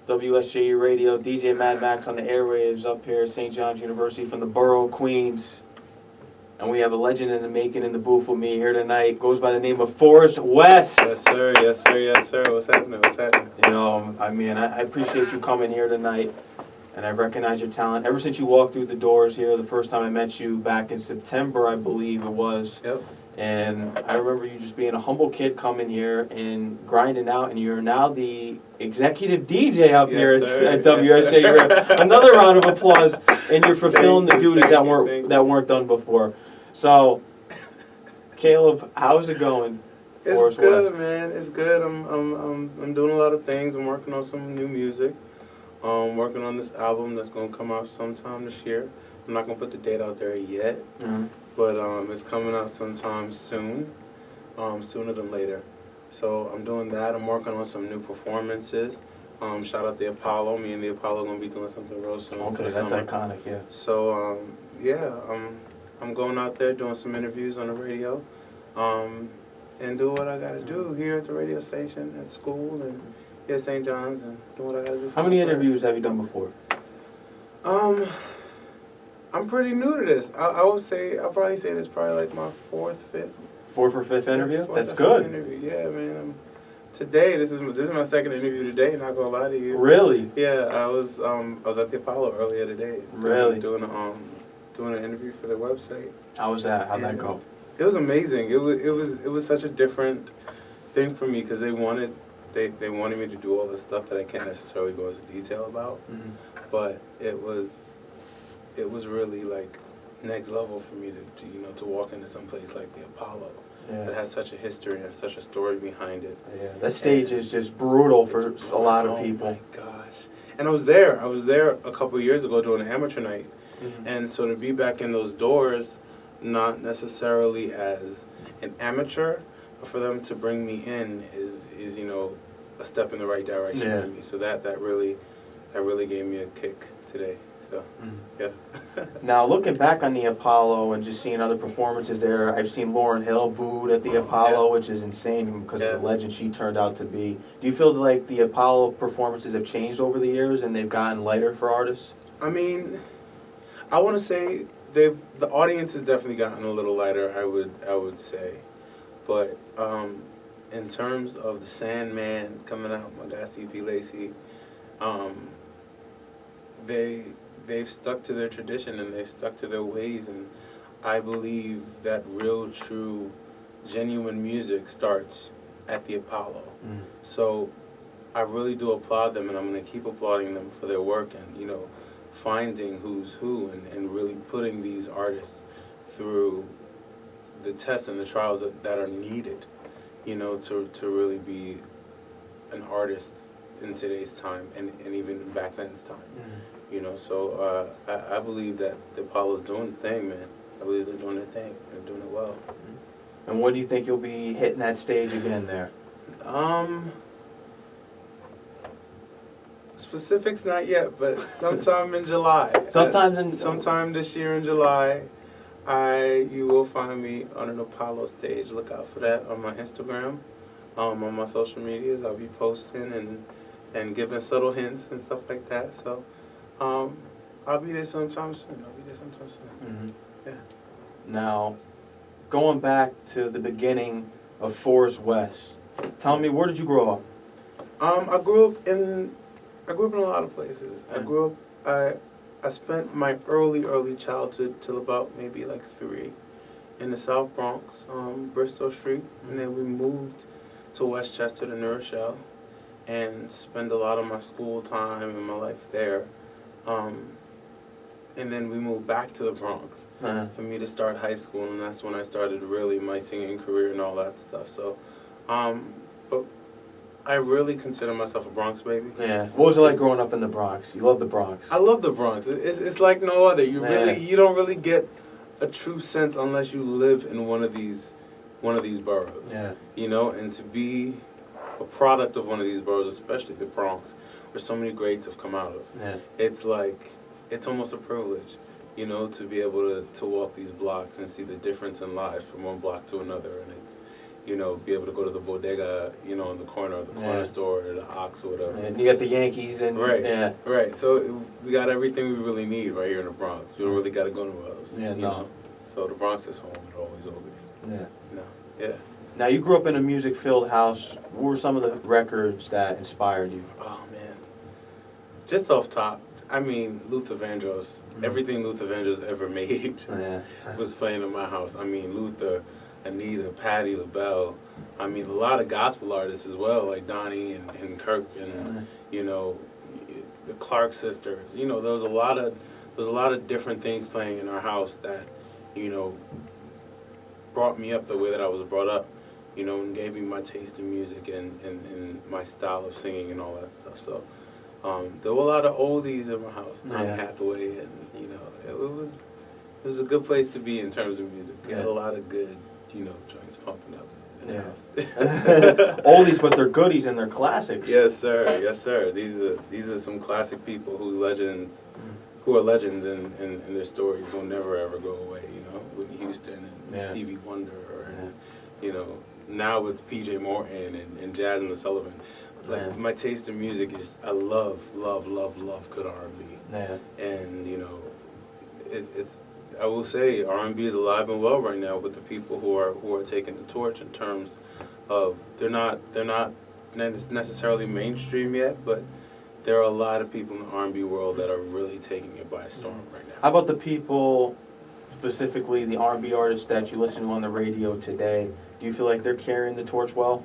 WSJU Radio, DJ Mad Max on the airwaves up here at St. John's University from the borough of Queens. And we have a legend in the making in the booth with me here tonight. Goes by the name of Forrest West. Yes, sir. Yes, sir. Yes, sir. What's happening? What's happening? You know, I appreciate you coming here tonight. And I recognize your talent. Ever since you walked through the doors here, the first time I met you back in September, I believe it was. Yep. And I remember you just being a humble kid coming here and grinding out, and you're now the executive DJ up here at WSJU. Another round of applause, and you're fulfilling the duties that weren't done before. So, Caleb, how's it going? It's good, man. It's good. I'm doing a lot of things. I'm working on some new music. Working on this album that's gonna come out sometime this year. I'm not gonna put the date out there yet. Mm-hmm. But it's coming out sometime soon, sooner than later. So I'm doing that. I'm working on some new performances. Shout out the Apollo. Me and the Apollo gonna be doing something real soon. Okay, that's iconic, yeah. So I'm going out there doing some interviews on the radio, and do what I gotta do here at the radio station, at school, and here at St. John's, and do what I gotta do. How many interviews have you done before? I'm pretty new to this. I'll probably say this probably like my fourth or fifth interview? That's good. Interview. Yeah, man. Today, this is my second interview today, not gonna lie to you. Really? Yeah, I was at the Apollo earlier today. Really? Doing an interview for their website. How was that? How'd that go? It was amazing. It was such a different thing for me because they wanted me to do all this stuff that I can't necessarily go into detail about. Mm-hmm. But it was really like next level for me to walk into some place like the Apollo that has such a history and such a story behind it. Yeah, that stage is just brutal for a lot of people. Oh my gosh! And I was there a couple of years ago doing an amateur night, mm-hmm. and so to be back in those doors, not necessarily as an amateur, but for them to bring me in is a step in the right direction for me. So that really gave me a kick today. So, yeah. Now, looking back on the Apollo and just seeing other performances there, I've seen Lauryn Hill booed at the Apollo, which is insane because of the legend she turned out to be. Do you feel like the Apollo performances have changed over the years and they've gotten lighter for artists? I mean, I want to say the audience has definitely gotten a little lighter, I would say. But in terms of the Sandman coming out, my guy C.P. Lacey, they've stuck to their tradition and they've stuck to their ways, and I believe that real, true, genuine music starts at the Apollo. Mm. So I really do applaud them, and I'm going to keep applauding them for their work and, finding who's who and really putting these artists through the tests and the trials that are needed, to really be an artist in today's time and even back then's time. Mm. So I believe that the Apollo's doing the thing, man. I believe they're doing their thing. They're doing it well. And when do you think you'll be hitting that stage again there? Specifics not yet, but sometime in July. Sometime this year in July, you will find me on an Apollo stage. Look out for that on my Instagram, on my social medias. I'll be posting and giving subtle hints and stuff like that. So. I'll be there sometime soon. Mm-hmm. Yeah. Now, going back to the beginning of Forrest West, tell me, where did you grow up? I grew up in a lot of places. I spent my early childhood till about maybe like 3 in the South Bronx, Bristol Street, and then we moved to Westchester to New Rochelle, and spent a lot of my school time and my life there. And then we moved back to the Bronx for me to start high school, and that's when I started really my singing career and all that stuff. So, but I really consider myself a Bronx baby. Yeah. What was it like growing up in the Bronx? You love the Bronx. I love the Bronx. It's like no other. You don't really get a true sense unless you live in one of these boroughs. Yeah. And to be a product of one of these boroughs, especially the Bronx, where so many greats have come out of. Yeah. It's almost a privilege, to be able to walk these blocks and see the difference in lives from one block to another, and you know, be able to go to the bodega, you know, in the corner, or the corner store, or the Ox, or whatever. And you got the Yankees and Right. So we got everything we really need right here in the Bronx. We don't really got to go nowhere else. Yeah, you know? So the Bronx is home. It always will be. Yeah. No. Yeah. Now you grew up in a music-filled house. What were some of the records that inspired you? Oh man. Just off top, I mean, Luther Vandross. Everything Luther Vandross ever made was playing in my house. I mean, Luther, Anita, Patti LaBelle. I mean, a lot of gospel artists as well, like Donnie and Kirk, and you know, the Clark sisters. You know, there was a lot of different things playing in our house that, you know, brought me up the way that I was brought up. You know, and gave me my taste in music and my style of singing and all that stuff. So there were a lot of oldies in my house, Donny Hathaway, and you know, it was a good place to be in terms of music. We had a lot of good, you know, joints pumping up in the house. Oldies, but they're goodies and they're classics. Yes, sir. Yes, sir. These are some classic people who are legends, and their stories will never ever go away. You know, Whitney Houston and Stevie Wonder, and you know, now it's P.J. Morton and Jasmine Sullivan. Like my taste in music is, I love good R&B. And you know, it's I will say R&B is alive and well right now with the people who are taking the torch in terms of they're not necessarily mainstream yet, but there are a lot of people in the R&B world that are really taking it by storm right now. How about the people, specifically the R&B artists that you listen to on the radio today? Do you feel like they're carrying the torch well?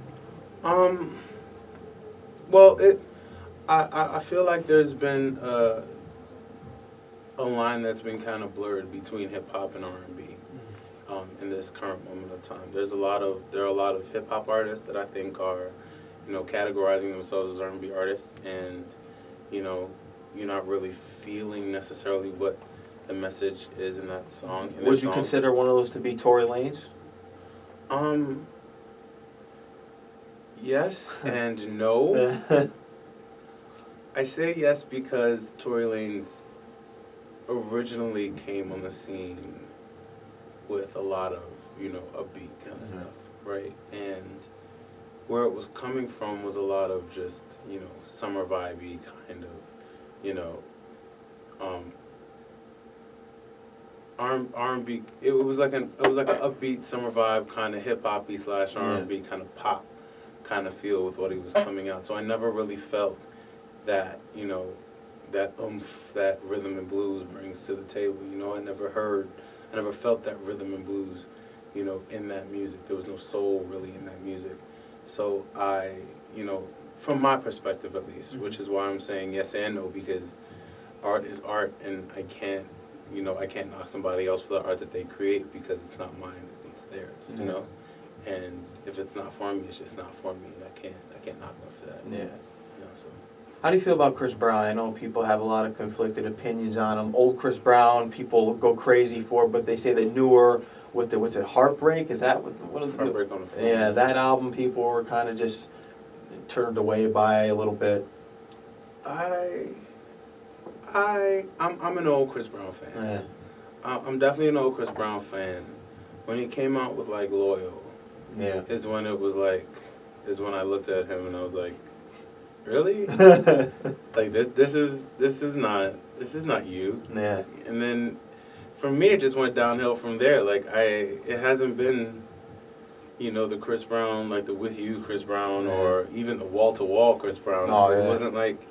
Well, I feel like there's been a line that's been kind of blurred between hip hop and R&B in this current moment of time. There are a lot of hip hop artists that I think are, you know, categorizing themselves as R&B artists, and you know, you're not really feeling necessarily what the message is in that song. Would you consider one of those to be Tory Lanez? Yes and no. I say yes because Tory Lanez originally came on the scene with a lot of, you know, upbeat kind of stuff, right? And where it was coming from was a lot of just, you know, summer vibey kind of, you know, R&B. It was like an upbeat summer vibe kind of hip hoppy / R&B kind of pop kind of feel with what he was coming out. So I never really felt that, you know, that oomph that rhythm and blues brings to the table. You know, I never felt that rhythm and blues, you know, in that music. There was no soul really in that music. So I, you know, from my perspective at least, which is why I'm saying yes and no, because art is art, and I can't knock somebody else for the art that they create because it's not mine, it's theirs, you know? And if it's not for me, it's just not for me. I can't knock them for that. Yeah. You know, so. How do you feel about Chris Brown? I know people have a lot of conflicted opinions on him. Old Chris Brown, people go crazy for, but they say that newer with the, what's it, Heartbreak? Is that what Heartbreak on the Phone. Yeah, that album people were kind of just turned away by a little bit. I'm an old Chris Brown fan. Yeah. I'm definitely an old Chris Brown fan. When he came out with like Loyal, is when I looked at him and I was like, really? Like this is not you. Yeah. And then for me it just went downhill from there. Like it hasn't been, you know, the Chris Brown, like the With You Chris Brown, or even the wall to wall Chris Brown. It wasn't like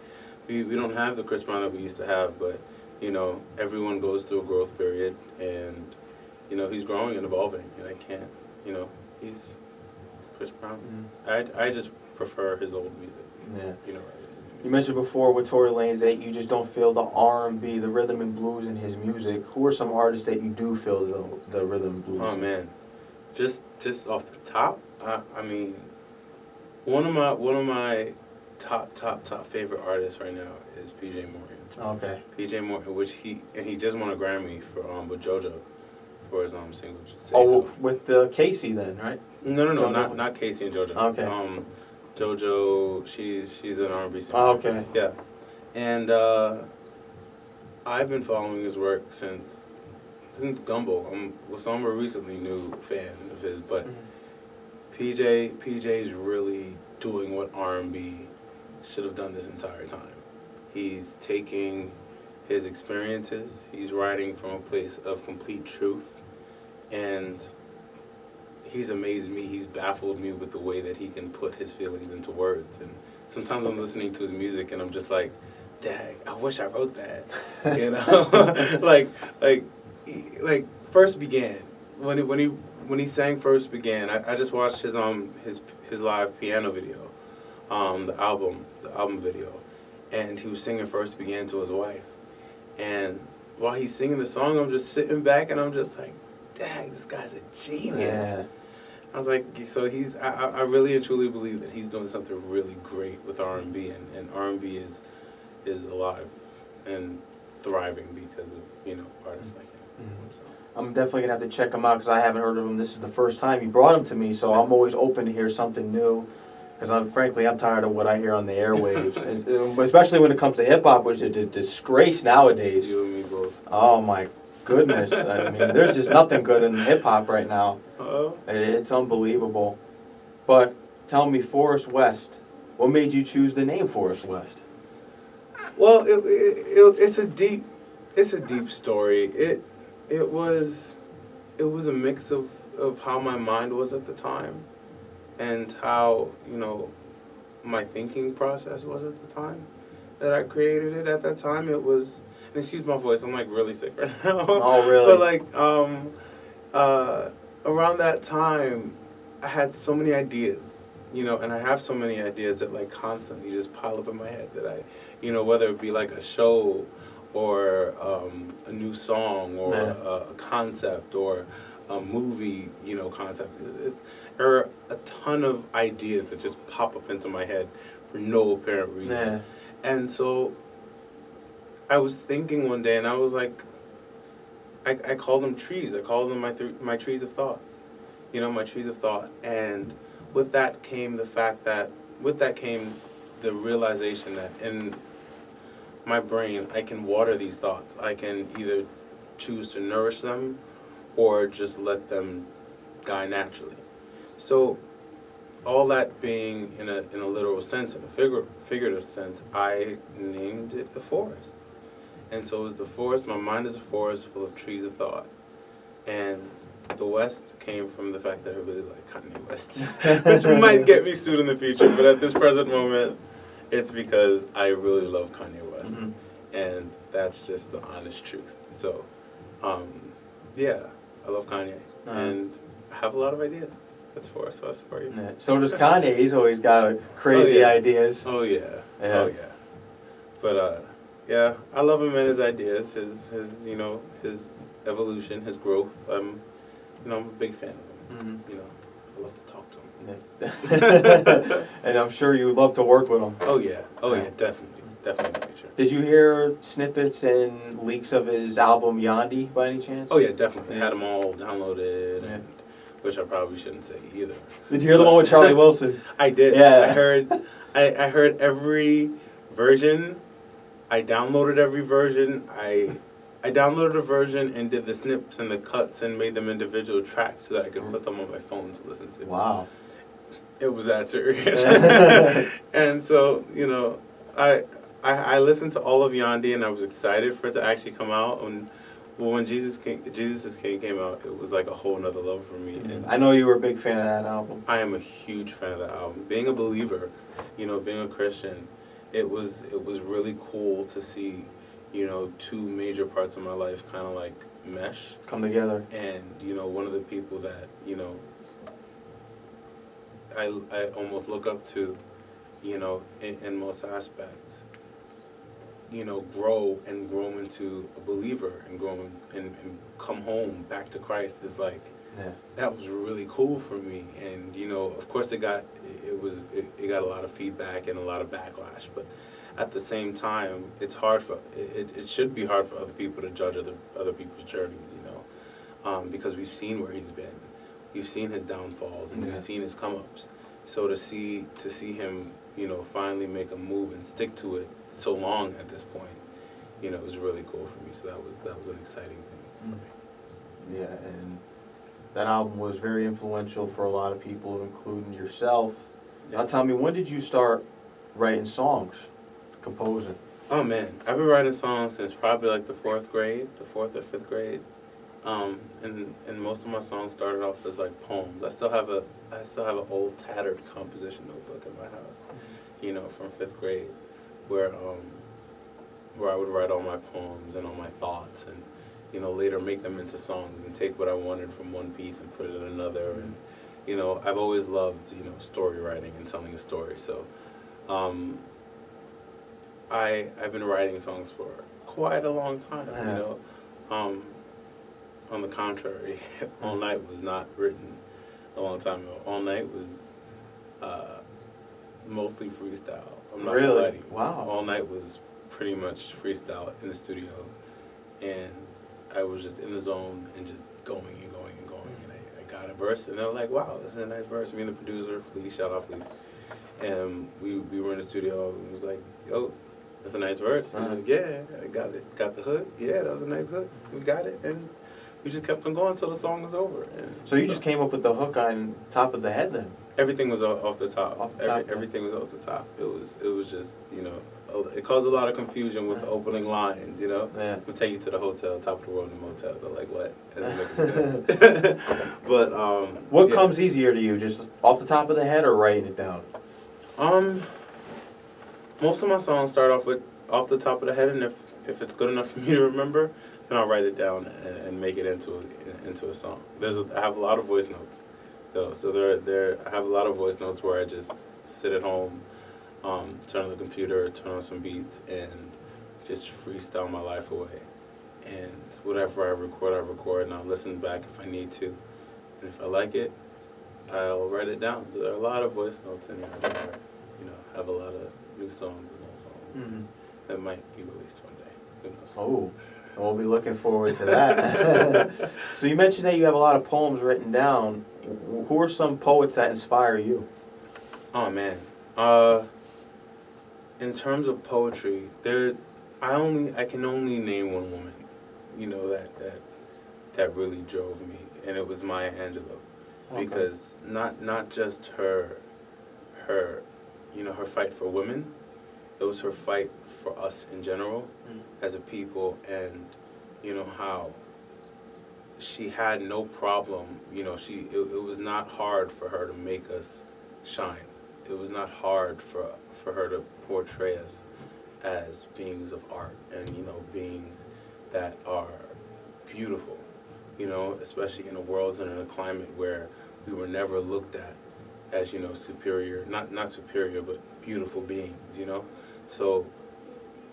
we don't have the Chris Brown that we used to have, but you know, everyone goes through a growth period, and you know, he's growing and evolving, and I can't, you know, he's Chris Brown. I just prefer his old music. Yeah. You know, you mentioned before with Tory Lanez that you just don't feel the R&B, the rhythm and blues in his music. Who are some artists that you do feel the rhythm and blues? Oh man, just off the top, I mean, one of my top favorite artists right now is P.J. Morton. Okay. P.J. Morton, which he just won a Grammy for with JoJo for his single. With Casey then, right? No, not Casey and JoJo. Okay. JoJo, she's an R&B singer. Oh, okay. Yeah, and I've been following his work since Gumbo. I'm a recently new fan of his, but PJ's really doing what R&B should have done this entire time. He's taking his experiences, he's writing from a place of complete truth, and he's amazed me, he's baffled me with the way that he can put his feelings into words. And sometimes I'm listening to his music and I'm just like, dang, I wish I wrote that. You know? like First Began. When he sang First Began, I just watched his live piano video, the album video, and he was singing First Began to his wife. And while he's singing the song, I'm just sitting back and I'm just like, dang, this guy's a genius. Yeah. I was like, so I really and truly believe that he's doing something really great with R&B, and R&B is alive and thriving because of, artists like him. Mm-hmm. So. I'm definitely going to have to check him out because I haven't heard of him. This is the first time you brought him to me, so I'm always open to hear something new. Because I'm tired of what I hear on the airwaves, especially when it comes to hip hop, which is a disgrace nowadays. You and me both. Oh my goodness! I mean, there's just nothing good in hip hop right now. Uh-oh. It's unbelievable. But tell me, Forrest West, what made you choose the name Forrest West? Well, it's a deep story. It was a mix of how my mind was at the time, and how, my thinking process was at the time that I created it. At that time, it was, and excuse my voice, I'm like really sick right now. Oh, really? But around that time, I had so many ideas, and I have so many ideas that like constantly just pile up in my head that I, whether it be like a show or a new song or a concept or a movie, concept. There are a ton of ideas that just pop up into my head for no apparent reason. Yeah. And so I was thinking one day, and I was like, I called them trees. I called them my trees of thoughts. My trees of thought. And with that came the realization that in my brain, I can water these thoughts. I can either choose to nourish them or just let them die naturally. So all that being in a literal sense, in a figurative sense, I named it the forest. And so it was the forest. My mind is a forest full of trees of thought. And the West came from the fact that I really like Kanye West, which might get me sued in the future. But at this present moment, it's because I really love Kanye West. Mm-hmm. And that's just the honest truth. So, yeah, I love Kanye. And I have a lot of ideas. That's Forrest West for you. Yeah. So does Kanye. He's always got crazy ideas. Oh, yeah. Oh, yeah. But, yeah, I love him and his ideas, his evolution, his growth. I'm a big fan of him. Mm-hmm. I love to talk to him. Yeah. And I'm sure you would love to work with him. Oh, yeah. Oh, yeah, definitely. Definitely in the future. Did you hear snippets and leaks of his album Yandi by any chance? Oh, yeah, definitely. Yeah. I had them all downloaded, which I probably shouldn't say either. Did you hear the one with Charlie Wilson? I did. Yeah. I heard every version. I downloaded every version. I downloaded a version and did the snips and the cuts and made them individual tracks so that I could put them on my phone to listen to. Wow. It was that serious. And so, I listened to all of Yandi and I was excited for it to actually come out. And when Jesus is King came out, it was like a whole nother level for me. Mm-hmm. And I know you were a big fan of that album. I am a huge fan of that album. Being a believer, being a Christian, it was really cool to see, two major parts of my life kind of like mesh. Come together. And, one of the people that, I almost look up to, in most aspects, grow into a believer and grow and come home back to Christ is like, that was really cool for me. And, of course it got a lot of feedback and a lot of backlash, but at the same time, it's hard it should be hard for other people to judge other people's journeys, because we've seen where he's been. We've seen his downfalls and we've seen his come-ups. So to see him, finally make a move and stick to it so long at this point, it was really cool for me. So that was an exciting thing for me. Yeah, and That album was very influential for a lot of people, including yourself. Yeah. Now tell me, when did you start writing songs, composing? Oh man, I've been writing songs since probably like the fourth or fifth grade. And most of my songs started off as like poems. I still have an old tattered composition notebook in my house, you know, from fifth grade, where I would write all my poems and all my thoughts, and you know, later make them into songs and take what I wanted from one piece and put it in another. And you know, I've always loved, you know, story writing and telling a story. So I've been writing songs for quite a long time, you know. On the contrary, All Night was not written a long time ago. All Night was mostly freestyle. I'm not gonna lie to you. Wow. All Night was pretty much freestyle in the studio, and I was just in the zone and just going and going and going. And I got a verse, and they were like, "Wow, this is a nice verse." Me and the producer, Fleece, shout out Fleece, and we were in the studio. And it was like, "Yo, that's a nice verse." And I was like, "Yeah, I got it. Got the hook. Yeah, that was a nice hook. We got it." And we just kept on going until the song was over. And so you just came up with the hook on top of the head then? Everything was off the top. Everything was off the top. It was just, you know, it caused a lot of confusion with the opening lines, you know? Yeah. We'll take you to the hotel, top of the world in the motel. They're like, what? That doesn't make any sense. But, what comes easier to you, just off the top of the head or writing it down? Most of my songs start off with off the top of the head, and if it's good enough for me to remember, then I'll write it down and make it into a song. I have a lot of voice notes, though. So I have a lot of voice notes where I just sit at home, turn on the computer, turn on some beats, and just freestyle my life away. And whatever I record, and I'll listen back if I need to. And if I like it, I'll write it down. So there are a lot of voice notes in there where, you know, have a lot of new songs and old songs that might be released one day. Who knows? Oh. We'll be looking forward to that. So you mentioned that you have a lot of poems written down. Who are some poets that inspire you? Oh man, in terms of poetry, I can only name one woman, you know, that really drove me, and it was Maya Angelou, because not just her, you know, her fight for women. It was her fight for us in general as a people, and you know how she had no problem, you know, it was not hard for her to make us shine. It was not hard for her to portray us as beings of art and, you know, beings that are beautiful, you know, especially in a world and in a climate where we were never looked at as, you know, superior, not superior, but beautiful beings, you know. So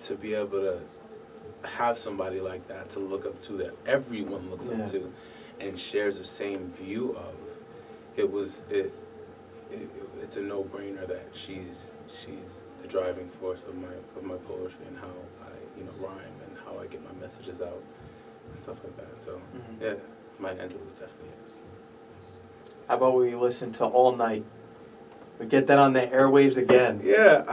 to be able to have somebody like that to look up to, that everyone looks up to and shares the same view of, it's a no-brainer that she's the driving force of my poetry and how I, you know, rhyme and how I get my messages out and stuff like that. So yeah, Maya Angelou is definitely it. How about we listen to All Night? We get that on the airwaves again. Yeah.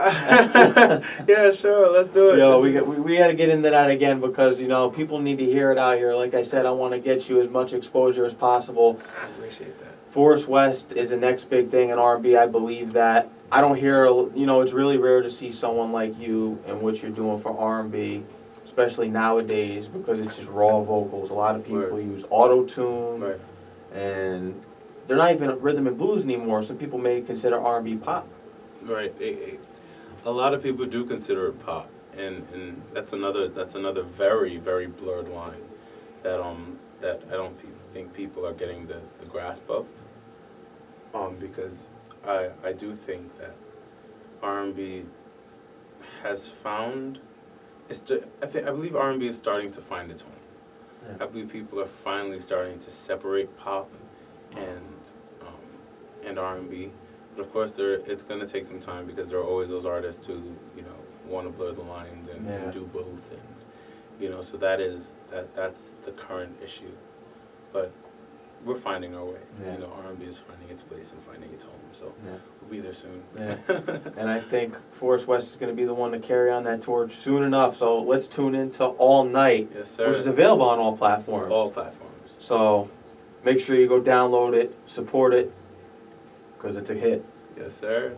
Yeah, sure. Let's do it. Yo, we got to get into that again because, you know, people need to hear it out here. Like I said, I want to get you as much exposure as possible. I appreciate that. Forrest West is the next big thing in R&B. I believe that. I don't hear, you know, it's really rare to see someone like you and what you're doing for R&B, especially nowadays, because it's just raw vocals. A lot of people use auto-tune, and they're not even rhythm and blues anymore. Some people may consider R&B pop. Right. A lot of people do consider it pop, and that's another very, very blurred line that I don't think people are getting the grasp of. Because I do think that R&B has found I believe R&B is starting to find its home. Yeah. I believe people are finally starting to separate pop and R&B, but of course it's going to take some time because there are always those artists who, you know, want to blur the lines and do both, and you know, so that's the current issue, but we're finding our way. You know, R&B is finding its place and finding its home, so we'll be there soon. And I think Forrest West is going to be the one to carry on that torch soon enough, so let's tune into All Night, yes, sir, which is available on all platforms. All platforms. So Make sure you go download it, support it, because it's a hit. Yes, sir.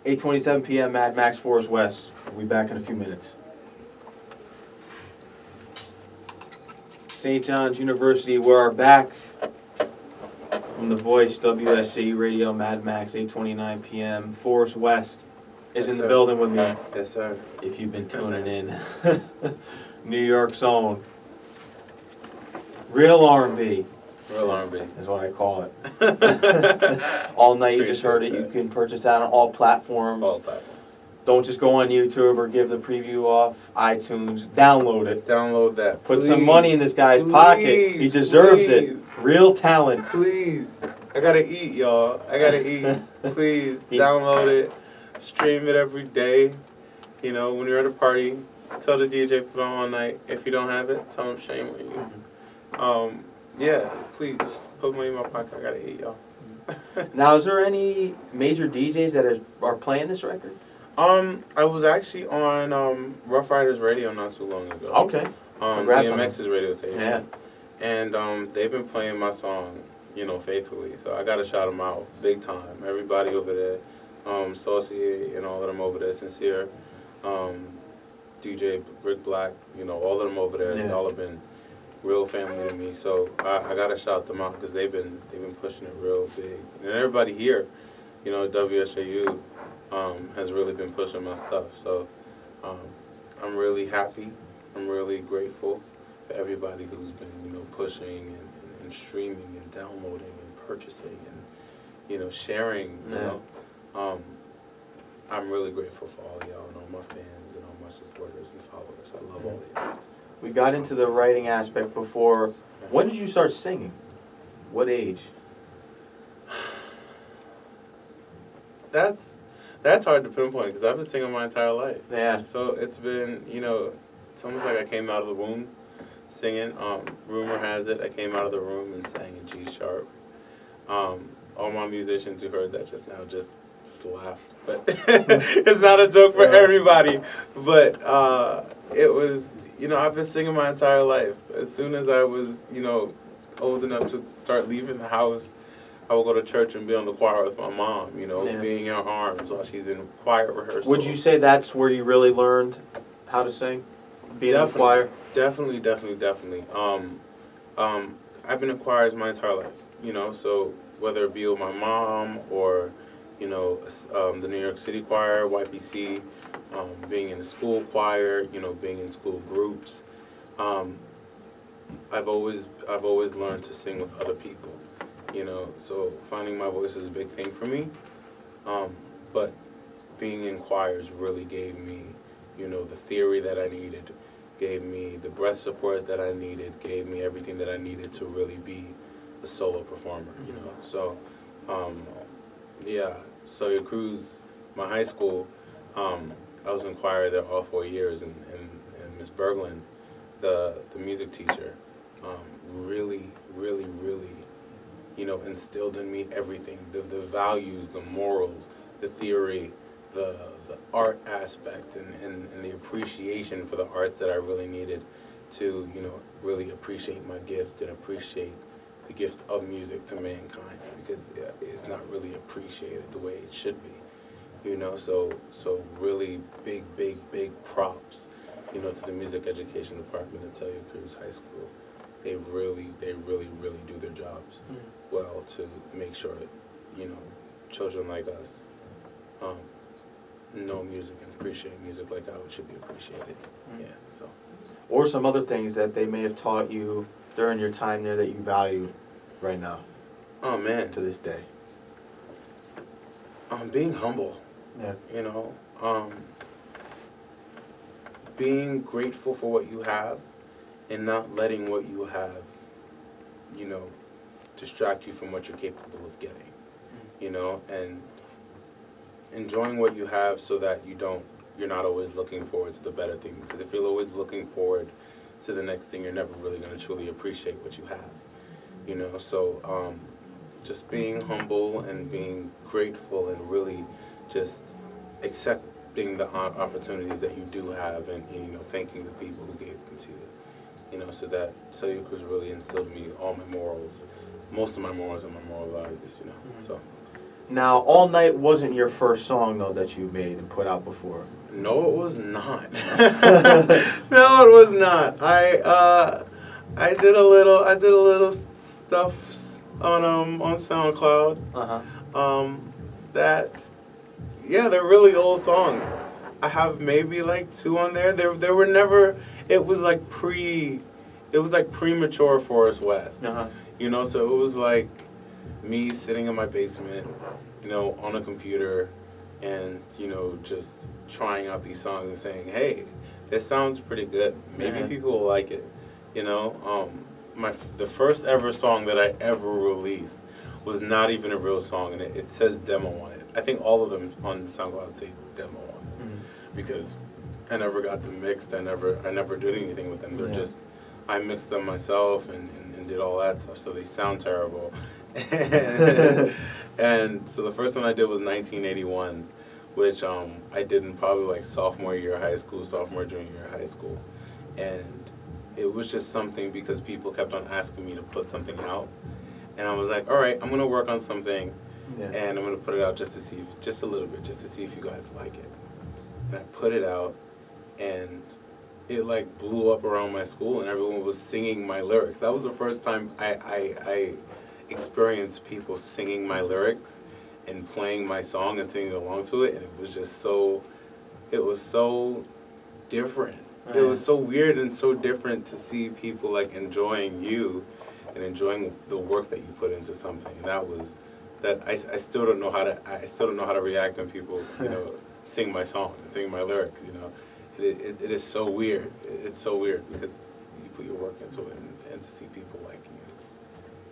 8:27 p.m. Mad Max Forrest West. We'll be back in a few minutes. St. John's University, we are back from The Voice, WSJE Radio, Mad Max, 8:29 p.m. Forrest West is in the building with me. Yes, sir. If you've been tuning in. New York's own. Real R&B. Real R&B. Is what I call it. All night, you just heard it. You can purchase that on all platforms. All platforms. Don't just go on YouTube or give the preview off iTunes. Download it. Download that. Put some money in this guy's pocket. He deserves it. Real talent. Please. I gotta eat, y'all. I gotta eat. Please. Download it. Stream it every day. You know, when you're at a party, tell the DJ put on all night. If you don't have it, tell him shame on you. Yeah, please. Just put money in my pocket. I gotta eat, y'all. Now, is there any major DJs that are playing this record? I was actually on Rough Riders Radio not too long ago. Okay. Congrats on DMX's radio station. Yeah. And they've been playing my song, you know, faithfully. So I gotta shout them out big time. Everybody over there, Saucy and all of them over there, Sincere, DJ Rick Black, you know, all of them over there. Yeah. They all have been real family to me. So I gotta shout them out because they've been pushing it real big. And everybody here, you know, WSJU. Has really been pushing my stuff. So I'm really happy. I'm really grateful for everybody who's been, you know, pushing and streaming and downloading and purchasing and, you know, sharing, you know. I'm really grateful for all y'all and all my fans and all my supporters and followers. I love all of you. We got into the writing aspect before. When did you start singing? What age? That's hard to pinpoint because I've been singing my entire life. Yeah. So it's been, you know, it's almost like I came out of the womb singing. Rumor has it I came out of the room and sang in G sharp. All my musicians who heard that just now just laughed. But it's not a joke for everybody. But it was, you know, I've been singing my entire life. As soon as I was, you know, old enough to start leaving the house, I would go to church and be on the choir with my mom, you know, being in her arms while she's in choir rehearsal. Would you say that's where you really learned how to sing? Being in the choir? Definitely. I've been in choirs my entire life, you know, so whether it be with my mom or, you know, the New York City choir, YPC, being in the school choir, you know, being in school groups. I've always learned to sing with other people. You know, so finding my voice is a big thing for me. But being in choirs really gave me, you know, the theory that I needed, gave me the breath support that I needed, gave me everything that I needed to really be a solo performer, you know. So, yeah, Sawyer Cruz, my high school, I was in choir there all 4 years, and Miss Berglund, the music teacher, really, you know, instilled in me everything, the values, the morals, the theory, the art aspect, and the appreciation for the arts that I really needed to, you know, really appreciate my gift and appreciate the gift of music to mankind, because it's not really appreciated the way it should be, you know. So really big props, you know, to the music education department at Sawyer Cruz High School. They really do their jobs well to make sure that, you know, children like us know music and appreciate music like how it should be appreciated. Yeah, so. Or some other things that they may have taught you during your time there that you value right now. Oh man. To this day. Being humble. Yeah. You know, being grateful for what you have and not letting what you have, you know, distract you from what you're capable of getting. You know, and enjoying what you have so that you're not always looking forward to the better thing. Because if you're always looking forward to the next thing, you're never really going to truly appreciate what you have. You know, so just being humble and being grateful and really just accepting the opportunities that you do have, and you know, thanking the people who gave them to you. you know, so that cellular crews really instilled in me all my morals, most of my morals and my moral values, you know. So. Now, All Night wasn't your first song though that you made and put out before. No, it was not. No, it was not. I did a little stuff on SoundCloud. That, yeah, they're really old songs. I have maybe like 2 on there. There were never. It was like premature Forrest West. You know, so it was like me sitting in my basement, you know, on a computer, and you know, just trying out these songs and saying, hey, this sounds pretty good. Maybe people will like it. You know, the first ever song that I ever released was not even a real song, and it says demo on it. I think all of them on SoundCloud say demo on it because I never got them mixed. I never did anything with them. They're just, I mixed them myself and did all that stuff, so they sound terrible. And so the first one I did was 1981, which I did in probably like sophomore, junior year of high school. And it was just something because people kept on asking me to put something out. And I was like, all right, I'm going to work on something, and I'm going to put it out just a little bit, just to see if you guys like it. And I put it out, and it like blew up around my school, and everyone was singing my lyrics. That was the first time I experienced people singing my lyrics and playing my song and singing along to it, and it was so different. It was so weird and so different to see people like enjoying you and enjoying the work that you put into something. And I still don't know how to react when people, you know, sing my song and sing my lyrics, you know. It is so weird. It's so weird because you put your work into it, and to see people liking it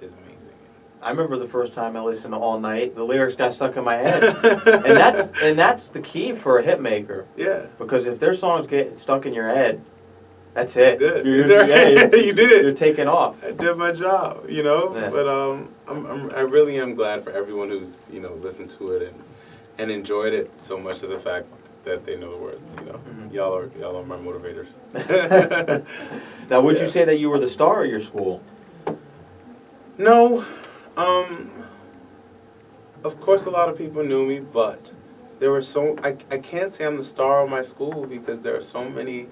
is amazing. I remember the first time I listened to All Night, the lyrics got stuck in my head. and that's the key for a hit maker. Yeah. Because if their songs get stuck in your head, that's it. Good. You did it. You're taking off. I did my job, you know. Yeah. But I really am glad for everyone who's, you know, listened to it and enjoyed it so much to the fact that they know the words, you know. Y'all are my motivators. Now, would you say that you were the star of your school? No. Of course, a lot of people knew me, but there were I can't say I'm the star of my school because there's so many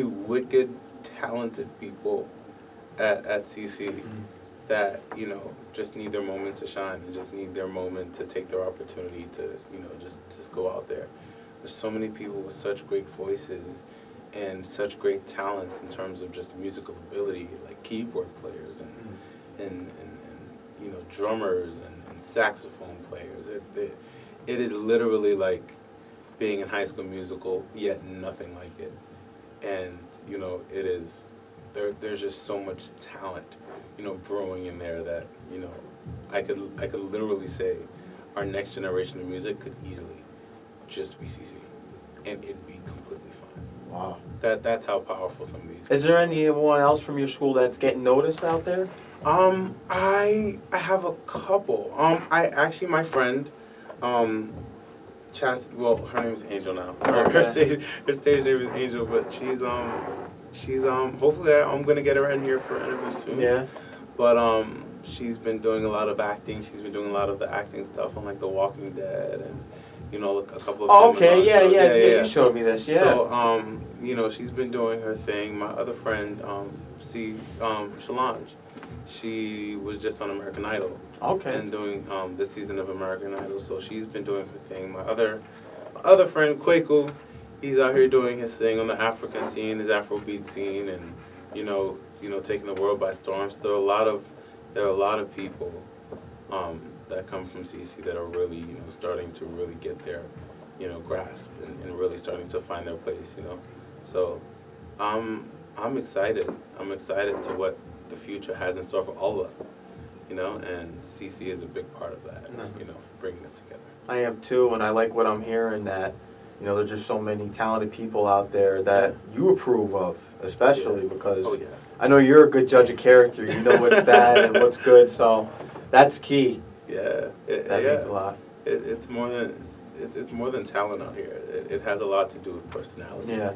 wicked, talented people at CC that, you know, just need their moment to shine and just need their moment to take their opportunity to, you know, just go out there. There's so many people with such great voices and such great talent in terms of just musical ability, like keyboard players and you know, drummers and saxophone players. It is literally like being in High School Musical, yet nothing like it. And, you know, it is, there's just so much talent, you know, brewing in there that, you know, I could literally say our next generation of music could easily just be CC, and it'd be completely fine. Wow. That's how powerful some of these. Is there anyone else from your school that's getting noticed out there? I have a couple. My friend, well, her name is Angel now. Okay. Her stage name is Angel, but she's hopefully I'm gonna get her in here for an interview soon. Yeah. But she's been doing a lot of acting. She's been doing a lot of the acting stuff on like The Walking Dead and, you know, a couple of. Oh, okay, yeah. You showed me this, yeah. So you know, she's been doing her thing. My other friend, Solange, she was just on American Idol. Okay. And doing this season of American Idol, so she's been doing her thing. My other friend, Kwaku, he's out here doing his thing on the African scene, his Afrobeat scene, and you know, taking the world by storm. So there are a lot of people that come from CC that are really, you know, starting to really get their, you know, grasp and really starting to find their place, you know. So I'm excited. I'm excited to what the future has in store for all of us, you know, and CC is a big part of that, you know, bringing this together. I am too, and I like what I'm hearing, that, you know, there's just so many talented people out there that you approve of, especially because I know you're a good judge of character. You know what's bad and what's good, so that's key. Yeah. That means a lot. It's more than talent out here. It has a lot to do with personality. Yeah.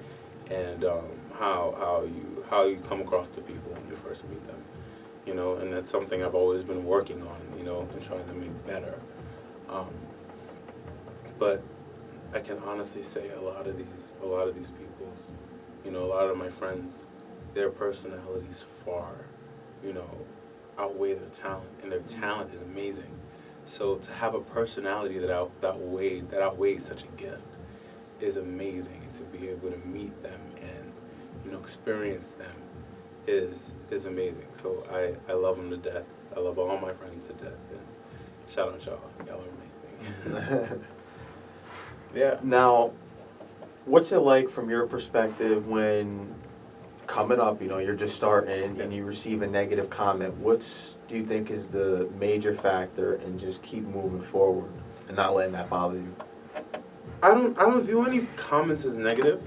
And how you come across to people when you first meet them, you know, and that's something I've always been working on, you know, and trying to make better. But I can honestly say a lot of these people's, you know, a lot of my friends, their personalities far, you know, outweigh their talent, and their talent is amazing. So to have a personality that outweighs such a gift is amazing. And to be able to meet them and, you know, experience them is amazing. So I love them to death. I love all my friends to death. And shout out y'all. Y'all are amazing. Yeah. Now, what's it like from your perspective when coming up, you know, you're just starting and you receive a negative comment? Do you think is the major factor in just keep moving forward and not letting that bother you? I don't view any comments as negative.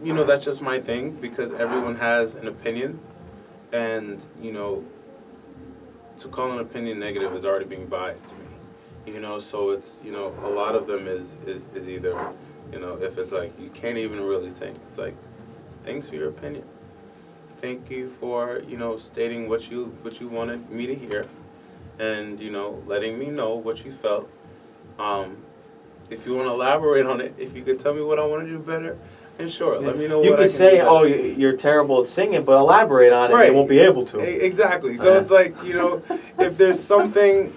You know, that's just my thing, because everyone has an opinion, and, you know, to call an opinion negative is already being biased to me. You know, so it's, you know, a lot of them is either, you know, if it's like you can't even really sing, it's like, thanks for your opinion. Thank you for, you know, stating what you wanted me to hear, and, you know, letting me know what you felt. If you want to elaborate on it, if you could tell me what I want to do better, and sure, let me know what I can do. You could say, oh, you're terrible at singing, but elaborate on it, right. They won't be able to. Exactly. So it's like, you know, if there's something,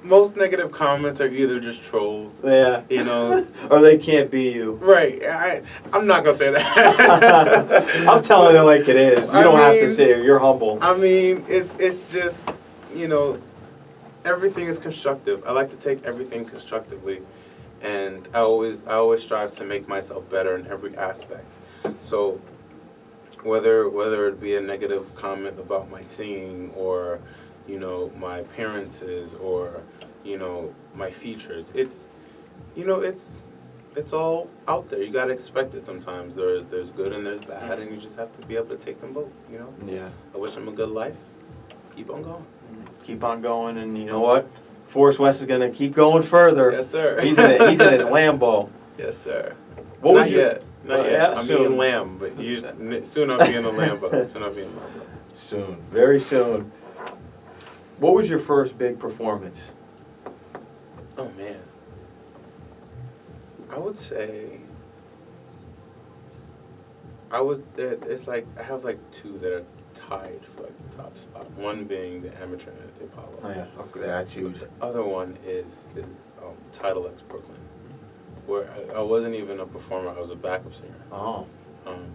most negative comments are either just trolls. Yeah. You know. Or they can't be you. Right. I'm not going to say that. I'm telling it like it is. You don't have to say it. You're humble. I mean, it's just, you know, everything is constructive. I like to take everything constructively, and I always strive to make myself better in every aspect. So whether it be a negative comment about my singing, or, you know, my appearances, or, you know, my features, it's, you know, it's all out there. You gotta expect it sometimes. There's good and there's bad, and you just have to be able to take them both, you know? Yeah. I wish them a good life. Keep on going. Keep on going, and you know what? Forrest West is gonna keep going further. Yes, sir. He's in his Lambo. Yes, sir. What was Not yet. Yeah, I'm soon. being Lamb, but soon I'll be in a Lambo. Soon, very soon. What was your first big performance? Oh man, I would say it's like I have like two that are tied for like the top spot. One being the amateur night at the Apollo. Oh yeah, okay, that's huge. The other one is Title X Brooklyn, where I wasn't even a performer. I was a backup singer. Oh.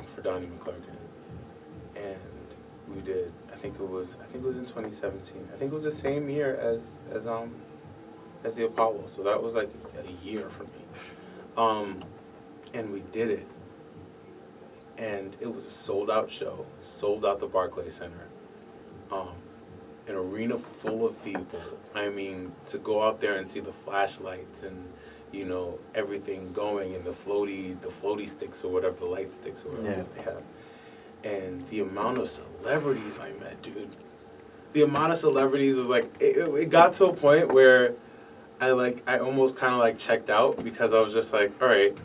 For Donnie McClurkin, and we did. I think it was in 2017. I think it was the same year as the Apollo. So that was like a year for me. And we did it. And it was a sold-out show, sold out the Barclays Center. An arena full of people. I mean, to go out there and see the flashlights and, you know, everything going, and the floaty sticks, or whatever, the light sticks, or whatever they have. And the amount of celebrities I met, dude. The amount of celebrities was like, it got to a point where I almost kind of like checked out, because I was just like, all right,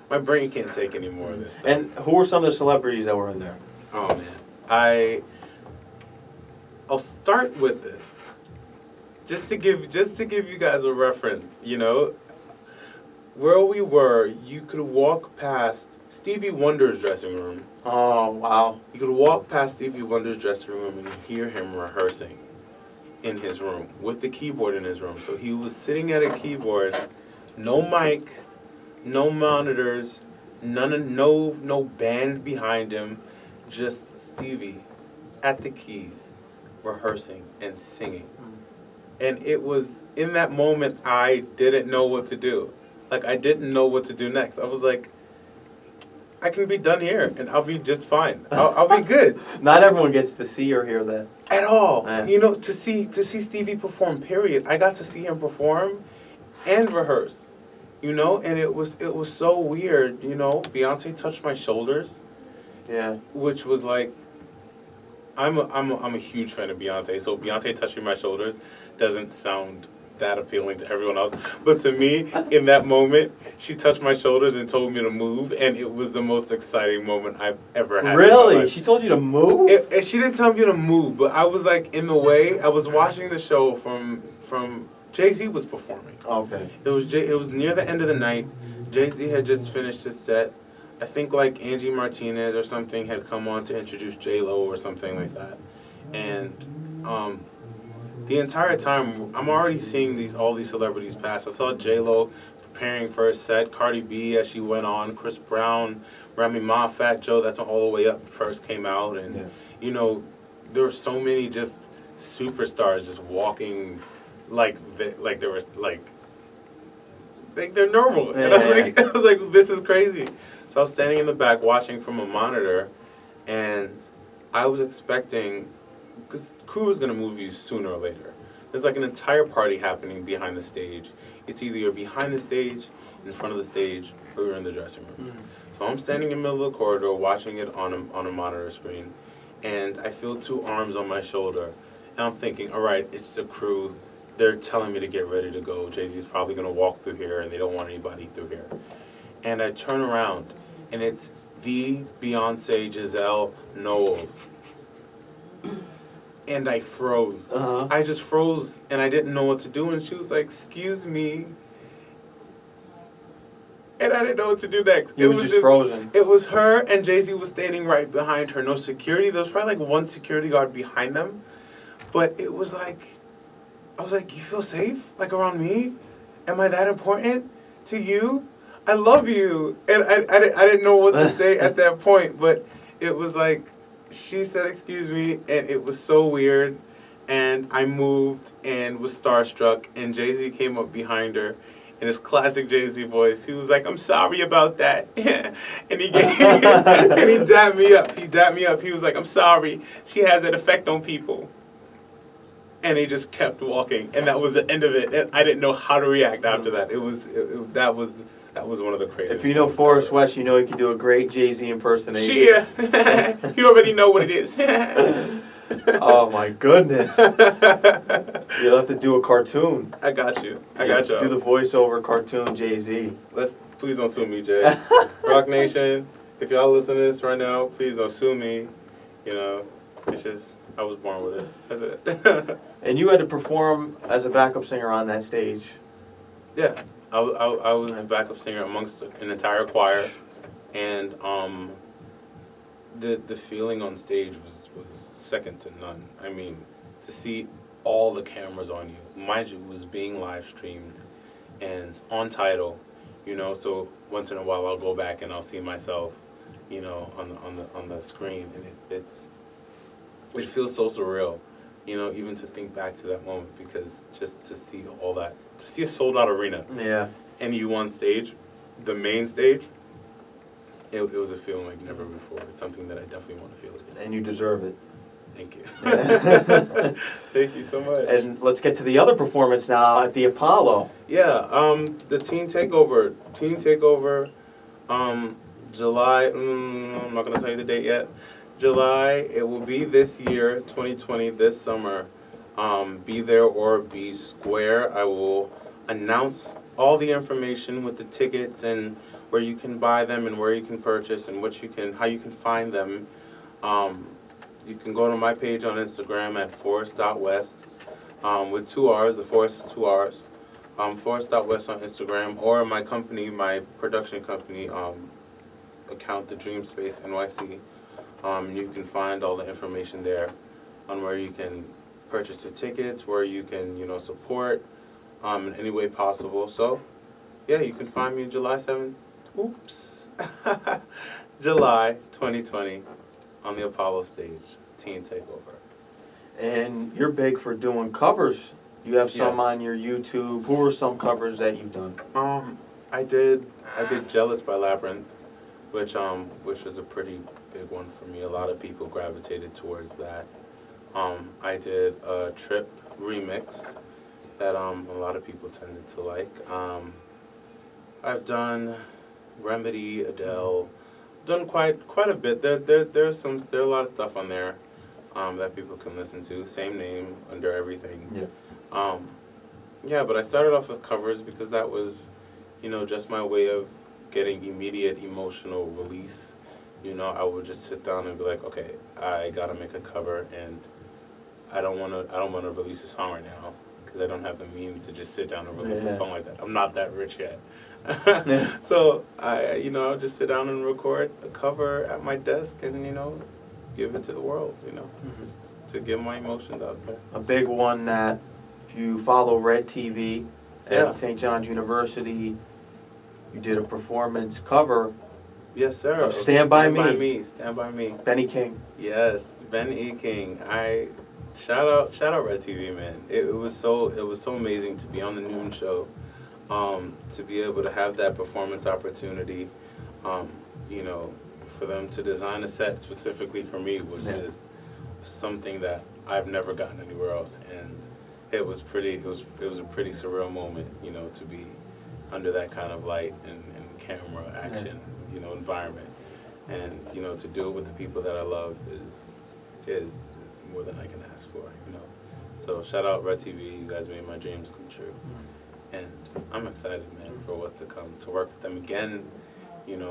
my brain can't take any more of this stuff. And who were some of the celebrities that were in there? Oh man, I'll start with this, just to give you guys a reference. You know, where we were, you could walk past Stevie Wonder's dressing room. Oh wow! You could walk past Stevie Wonder's dressing room and hear him rehearsing in his room with the keyboard in his room. So he was sitting at a keyboard, no mic, no monitors, no band behind him, just Stevie at the keys, rehearsing and singing. And it was, in that moment, I didn't know what to do. Like, I didn't know what to do next. I was like, I can be done here, and I'll be just fine. I'll be good. Not everyone gets to see or hear that. At all. You know, to see Stevie perform, period. I got to see him perform and rehearse. You know, and it was so weird, you know. Beyonce touched my shoulders. Yeah. Which was like, I'm a huge fan of Beyonce, so Beyonce touching my shoulders doesn't sound that appealing to everyone else. But to me, in that moment, she touched my shoulders and told me to move, and it was the most exciting moment I've ever had. Really? She told you to move? She didn't tell me to move, but I was like in the way. I was watching the show from Jay-Z was performing. Okay. It was near the end of the night. Jay-Z had just finished his set. I think like Angie Martinez or something had come on to introduce J-Lo or something like that. And the entire time, I'm already seeing all these celebrities pass. I saw J-Lo preparing for a set, Cardi B as she went on, Chris Brown, Remy Ma, Fat Joe, that's when All the Way Up first came out. And, you know, there were so many just superstars just walking like they're normal. And I was like, this is crazy. So I was standing in the back watching from a monitor, and I was expecting, because crew was going to move you sooner or later. There's like an entire party happening behind the stage. It's either you're behind the stage, in front of the stage, or you're in the dressing rooms. So I'm standing in the middle of the corridor watching it on a monitor screen, and I feel two arms on my shoulder, and I'm thinking, all right, it's the crew. They're telling me to get ready to go. Jay-Z's probably going to walk through here, and they don't want anybody through here. And I turn around, and it's the Beyonce Giselle Knowles. And I froze. I just froze, and I didn't know what to do. And she was like, "Excuse me." And I didn't know what to do next. You were just frozen. It was her, and Jay-Z was standing right behind her. No security. There was probably like one security guard behind them. But it was like, I was like, "You feel safe? Like around me? Am I that important to you? I love you." And I didn't know what to say at that point. But it was like, she said, "Excuse me," and it was so weird. And I moved and was starstruck. And Jay-Z came up behind her in his classic Jay-Z voice. He was like, "I'm sorry about that." And he dapped me up. He dapped me up. He was like, "I'm sorry. She has an effect on people." And he just kept walking. And that was the end of it. And I didn't know how to react after that. That was one of the craziest. If you know Forrest West, you know he can do a great Jay-Z impersonation. You already know what it is. Oh my goodness. You'll have to do a cartoon. I got you. I got you. Do the voiceover cartoon Jay-Z. Please don't sue me, Jay. Rock Nation, if y'all listen to this right now, please don't sue me. You know, it's just, I was born with it. That's it. And you had to perform as a backup singer on that stage. Yeah. I was a backup singer amongst an entire choir, and the feeling on stage was second to none. I mean, to see all the cameras on you, mind you, it was being live streamed and on Tidal, you know. So once in a while, I'll go back and I'll see myself, you know, on the screen, and it feels so surreal, you know, even to think back to that moment, because just to see all that. To see a sold-out arena, and you on stage, the main stage, it was a feeling like never before. It's something that I definitely want to feel again. And you deserve it. Thank you. Thank you so much. And let's get to the other performance now at the Apollo. Yeah, the Teen Takeover. July, I'm not going to tell you the date yet. July, it will be this year, 2020, this summer. Be there or be square. I will announce all the information with the tickets and where you can buy them and where you can purchase and how you can find them. You can go to my page on Instagram at forrest.west with 2 R's. The Forrest is 2 R's. Forrest.west on Instagram, or my company, my production company account, The Dream Space NYC. You can find all the information there on where you can purchase your tickets, where you can, you know, support in any way possible. So, yeah, you can find me July 7th. Oops. July 2020 on the Apollo stage, Teen Takeover. And you're big for doing covers. You have some on your YouTube. Who are some covers that you've done? I did Jealous by Labyrinth, which was a pretty big one for me. A lot of people gravitated towards that. I did a Trip remix that a lot of people tended to like. I've done Remedy, Adele, done quite a bit. There's a lot of stuff on there that people can listen to. Same name under everything. Yeah. Yeah, but I started off with covers because that was, just my way of getting immediate emotional release. I would just sit down and be like, okay, I gotta make a cover, and I don't wanna release a song right now because I don't have the means to just sit down and release a song like that. I'm not that rich yet. So I'll just sit down and record a cover at my desk and, give it to the world, just to get my emotions out there. A big one that, if you follow Red TV at St. John's University, you did a performance cover. Yes, sir. Of Stand By Me. Stand By Me. Benny King. Yes, Ben E. King. Shout out Red TV, man. It was so amazing to be on the noon show, to be able to have that performance opportunity, for them to design a set specifically for me was just something that I've never gotten anywhere else, and it was a pretty surreal moment, to be under that kind of light and camera action, environment, and to do it with the people that I love is more than I can ask for, So shout out Red TV, you guys made my dreams come true, and I'm excited, man, for what's to come, to work with them again, and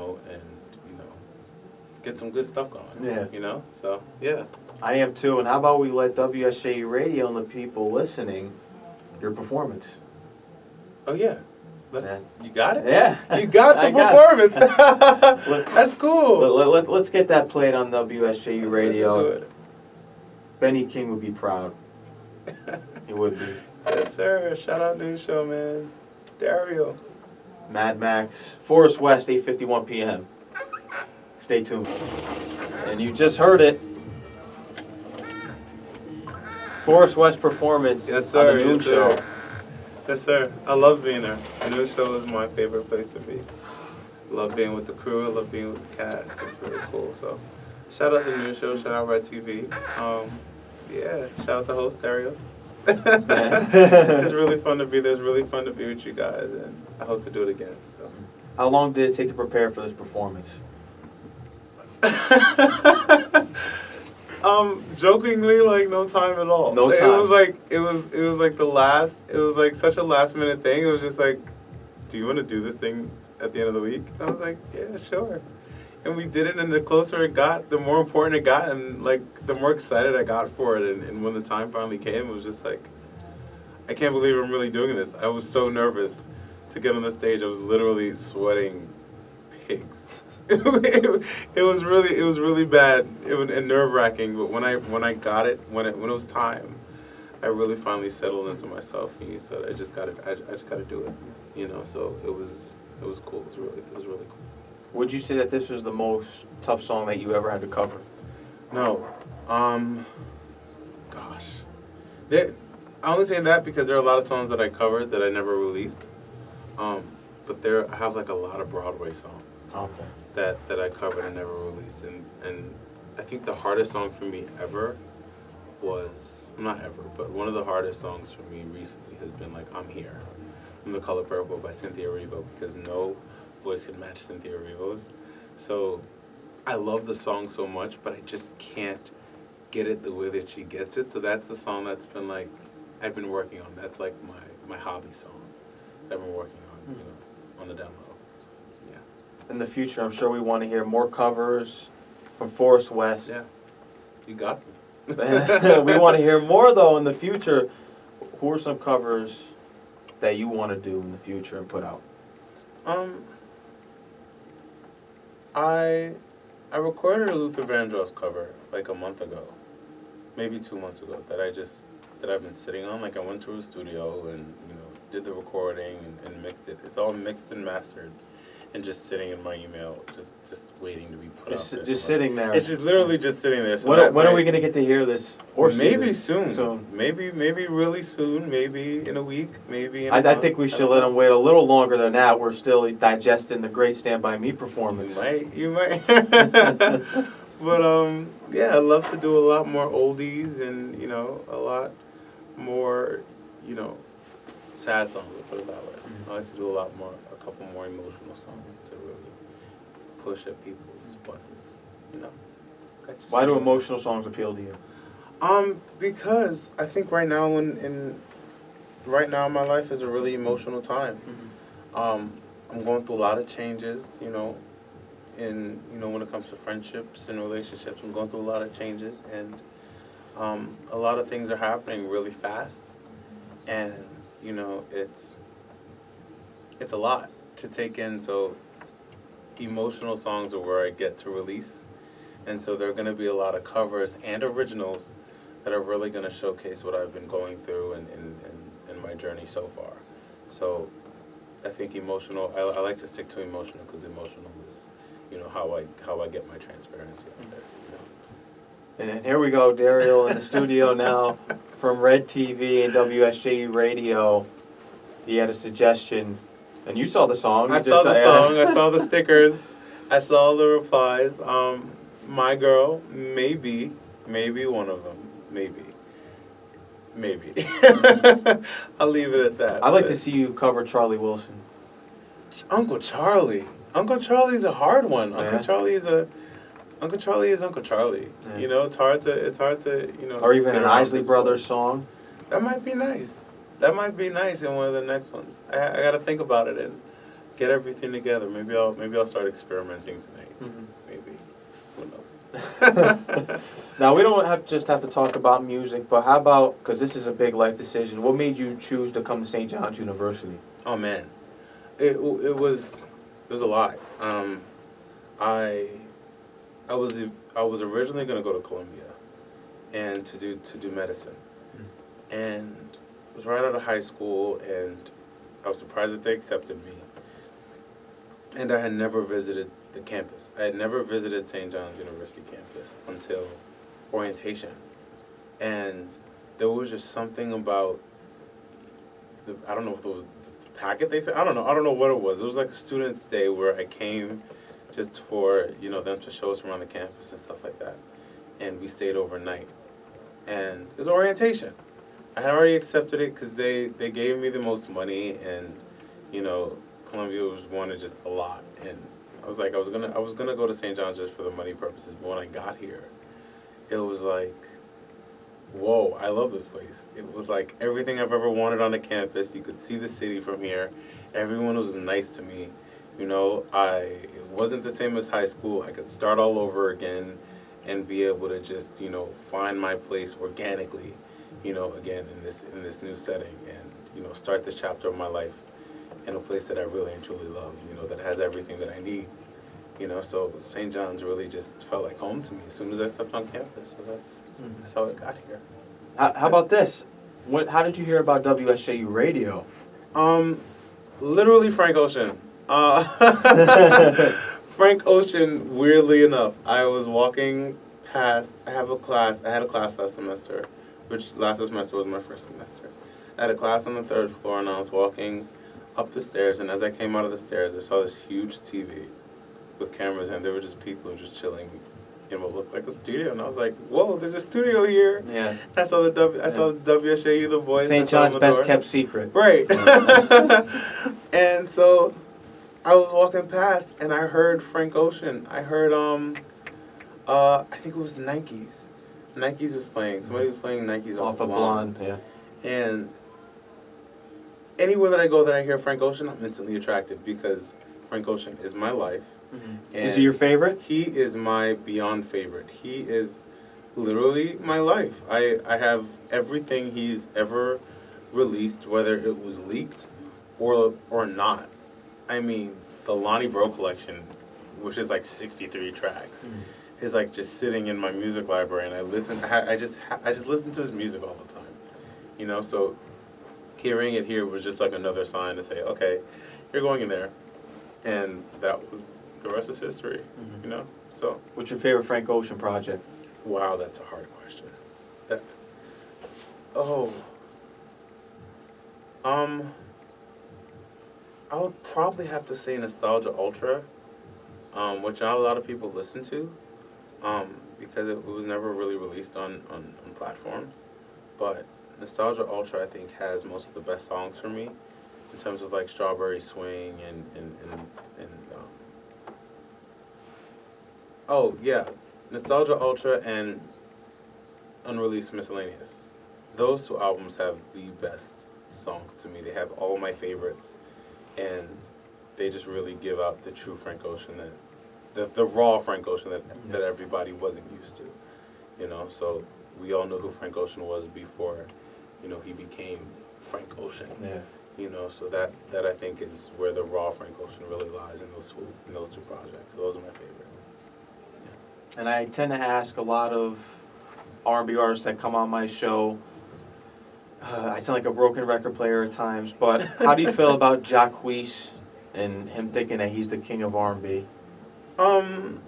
get some good stuff going. So yeah. I am too, and how about we let WSJU Radio and the people listening your performance? Oh yeah. You got it? Yeah. You got the performance. That's cool. Let's get that played on WSJU Radio. Listen to it. Benny King would be proud. He would be. Yes, sir. Shout out News Show, man. Dario. Mad Max. Forrest West, 8:51 p.m. Stay tuned. And you just heard it. Forrest West performance yes, sir. on the Noon Show. Yes, sir. I love being there. The Noon Show is my favorite place to be. Love being with the crew. I love being with the cast. It's really cool. So, shout out to the Noon Show. Shout out Red TV. Shout out the host, Dario. It's really fun to be there. It's really fun to be with you guys, and I hope to do it again. So. How long did it take to prepare for this performance? Jokingly, like no time at all. No time. It was like such a last minute thing. It was just like, do you want to do this thing at the end of the week? And I was like, yeah, sure. And we did it, and the closer it got, the more important it got, and like the more excited I got for it. And when the time finally came, it was just like, I can't believe I'm really doing this. I was so nervous to get on the stage. I was literally sweating pigs. It was really bad and nerve-wracking. But when I got it, when it was time, I really finally settled into myself. And he said, I just gotta do it. So it was cool. It was really cool. Would you say that this was the most tough song that you ever had to cover? No. Gosh. I only say that because there are a lot of songs that I covered that I never released. But I have like a lot of Broadway songs. Okay. That I covered and never released. And I think the hardest song for me ever was, not ever, but one of the hardest songs for me recently has been like I'm Here from The Color Purple by Cynthia Erivo, because no voice can match Cynthia Erivo's. So I love the song so much, but I just can't get it the way that she gets it. So that's the song that's been like, I've been working on. That's like my hobby song that I've been working on, on the demo. In the future, I'm sure we want to hear more covers from Forrest West. Yeah, you got them. We want to hear more, though, in the future. Who are some covers that you want to do in the future and put out? I recorded a Luther Vandross cover like a month ago, maybe 2 months ago, that I've been sitting on. Like I went to a studio and did the recording and mixed it. It's all mixed and mastered. And just sitting in my email, just waiting to be put out. Just sitting there. It's just literally just sitting there. So when are we gonna get to hear this? Or maybe soon. Maybe really soon. Maybe in a week. Maybe in a month. I think we should let them wait a little longer than that. We're still digesting the great Stand By Me performance. You might. But I'd love to do a lot more oldies and a lot more sad songs. Let's put it that way. I like to do a couple more emotional songs to really push at people's buttons, Why do emotional songs appeal to you? Because I think right now right now my life is a really emotional time. Mm-hmm. I'm going through a lot of changes, when it comes to friendships and relationships. I'm going through a lot of changes, and a lot of things are happening really fast, and it's a lot to take in. So emotional songs are where I get to release, and so there are going to be a lot of covers and originals that are really going to showcase what I've been going through and my journey so far. So I think emotional. I like to stick to emotional because emotional is, how I get my transparency out there. And then here we go, Daryl in the studio now from Red TV and WSJU Radio. He had a suggestion, and you saw the song. I saw the song. I saw the stickers. I saw the replies. My girl, maybe one of them, maybe. I'll leave it at that. I'd like to see you cover Charlie Wilson. Uncle Charlie. Uncle Charlie's a hard one. Yeah. Uncle Charlie is Uncle Charlie. Yeah. It's hard to. Or even get an around Isley his Brothers voice. song. That might be nice. That might be nice in one of the next ones. I got to think about it and get everything together. Maybe I'll start experimenting tonight. Mm-hmm. Maybe. Who knows? Now, we don't have to talk about music, but how about, because this is a big life decision, what made you choose to come to St. John's University? Oh man, it was a lot. I was originally going to go to Columbia and to do medicine, and I was right out of high school, and I was surprised that they accepted me. And I had never visited the campus. I had never visited St. John's University campus until orientation, and there was just something about I don't know if it was the packet they said. I don't know what it was. It was like a student's day where I came just for them to show us around the campus and stuff like that, and we stayed overnight. And it was orientation. I had already accepted it because they gave me the most money, and Columbia was wanted just a lot, and I was gonna go to St. John's just for the money purposes. But when I got here, it was like, whoa, I love this place. It was like everything I've ever wanted on a campus. You could see the city from here. Everyone was nice to me. It wasn't the same as high school. I could start all over again and be able to just, find my place organically, again in this new setting, and, start this chapter of my life in a place that I really and truly love, that has everything that I need. So St. John's really just felt like home to me as soon as I stepped on campus. So that's how I got here. How about this? How did you hear about WSJU Radio? Literally Frank Ocean. Frank Ocean, weirdly enough, I was walking past, I had a class last semester, which last semester was my first semester. I had a class on the 3rd floor, and I was walking up the stairs, and as I came out of the stairs, I saw this huge TV with cameras, and there were just people just chilling in what looked like a studio, and I was like, whoa, there's a studio here. Yeah. I saw the WSJU, The Voice. St. John's best kept secret. Right. And so I was walking past, and I heard Frank Ocean. I heard, I think it was Nike's. Nike's was playing. Somebody was playing Nike's off of Blonde. Yeah. And anywhere that I go that I hear Frank Ocean, I'm instantly attracted because Frank Ocean is my life. Mm-hmm. Is he your favorite? He is my beyond favorite. He is literally my life. I have everything he's ever released, whether it was leaked or not. I mean, the Lonnie Bro collection, which is like 63 tracks, is like just sitting in my music library, and I just listen to his music all the time. So hearing it here was just like another sign to say, okay, you're going in there. And that was, the rest is history, So. What's your favorite Frank Ocean project? Wow, that's a hard question. I would probably have to say Nostalgia Ultra, which not a lot of people listen to, because it was never really released on platforms. But Nostalgia Ultra, I think, has most of the best songs for me, in terms of like Strawberry Swing and oh yeah, Nostalgia Ultra and Unreleased Miscellaneous. Those two albums have the best songs to me. They have all my favorites, and they just really give out the true Frank Ocean, the raw Frank Ocean that everybody wasn't used to. You know, so we all know who Frank Ocean was before, you know, he became Frank Ocean. Yeah. You know, so that I think is where the raw Frank Ocean really lies in those two projects. So those are my favorite. And I tend to ask a lot of R&B artists that come on my show. I sound like a broken record player at times, but how do you feel about Jacquees and him thinking that he's the king of R&B? Do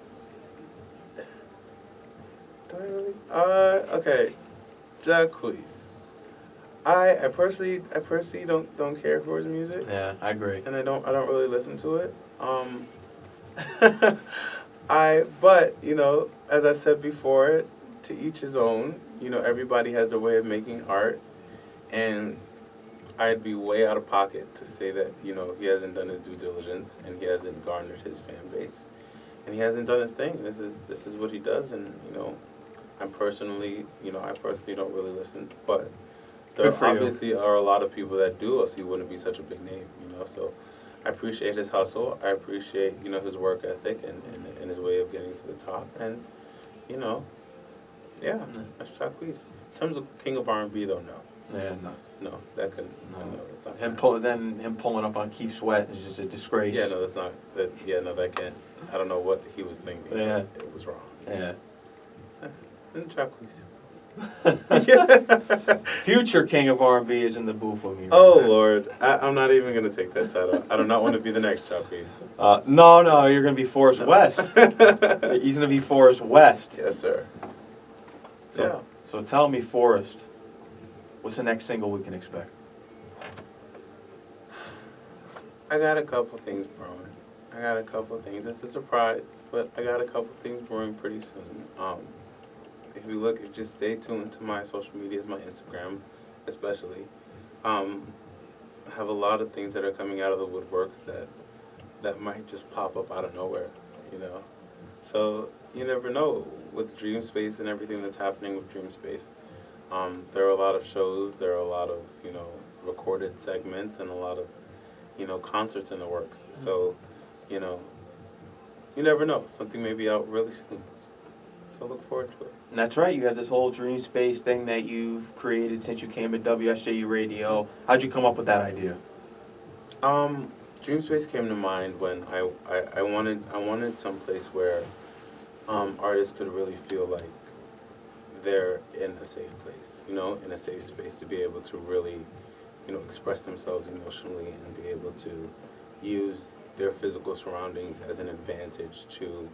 I really? Okay, Jacquees. I personally don't care for his music. Yeah, I agree. And I don't really listen to it. But you know, as I said before, to each his own. You know, everybody has their way of making art, and I'd be way out of pocket to say that, you know, he hasn't done his due diligence and he hasn't garnered his fan base, and he hasn't done his thing. This is what he does, and you know, I personally don't really listen, but there obviously are a lot of people that do, else he wouldn't be such a big name, you know. So I appreciate his hustle. I appreciate, you know, his work ethic and his way of getting to the top, and you know, yeah, that's Jacquees. In terms of king of R&B, though, no. Yeah, No, that couldn't. No, that's not. Him pulling up on Keith Sweat is just a disgrace. Yeah, no, that's not. That can't. I don't know what he was thinking. Yeah, it was wrong. Yeah. And Jacquees. Future king of R&B is in the booth with me. Right Oh now. Lord, I'm not even gonna take that title. I do not want to be the next Jacquees. No, you're gonna be Forrest West. He's gonna be Forrest West. Yes, sir. So tell me, Forrest, what's the next single we can expect? I got a couple things brewing. It's a surprise, but I got a couple things brewing pretty soon. If you look, just stay tuned to my social medias, my Instagram especially. I have a lot of things that are coming out of the woodworks that might just pop up out of nowhere, you know. So you never know with Dream Space and everything that's happening with Dream Space. There are a lot of shows, there are a lot of, you know, recorded segments and a lot of, you know, concerts in the works. So, you know, you never know. Something may be out really soon. So look forward to it. And that's right, you have this whole Dream Space thing that you've created since you came to WSJU Radio. How'd you come up with that idea? Dream Space came to mind when I wanted some place where artists could really feel like they're in a safe place, you know, in a safe space to be able to really, you know, express themselves emotionally and be able to use their physical surroundings as an advantage to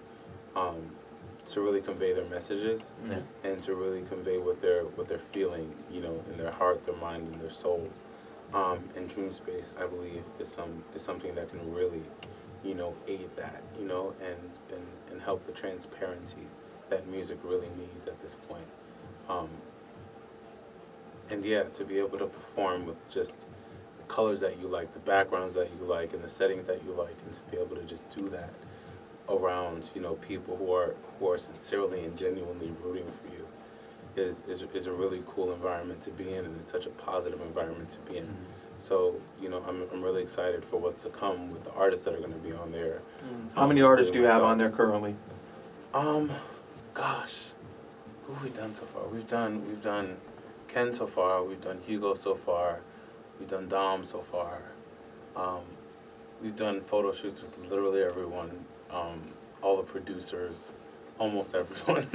really convey their messages and to really convey what they're feeling, you know, in their heart, their mind, and their soul. And Dream Space, I believe, is something that can really, you know, aid that, you know, and help the transparency that music really needs at this point. And yeah, to be able to perform with just the colors that you like, the backgrounds that you like, and the settings that you like, and to be able to just do that around, you know, people who are sincerely and genuinely rooting for you is a really cool environment to be in, and it's such a positive environment to be in. So, you know, I'm really excited for what's to come with the artists that are going to be on there. How many artists do you have on there currently? Gosh, who have we done so far? We've done Ken so far. We've done Hugo so far. We've done Dom so far. We've done photo shoots with literally everyone. All the producers, almost everyone.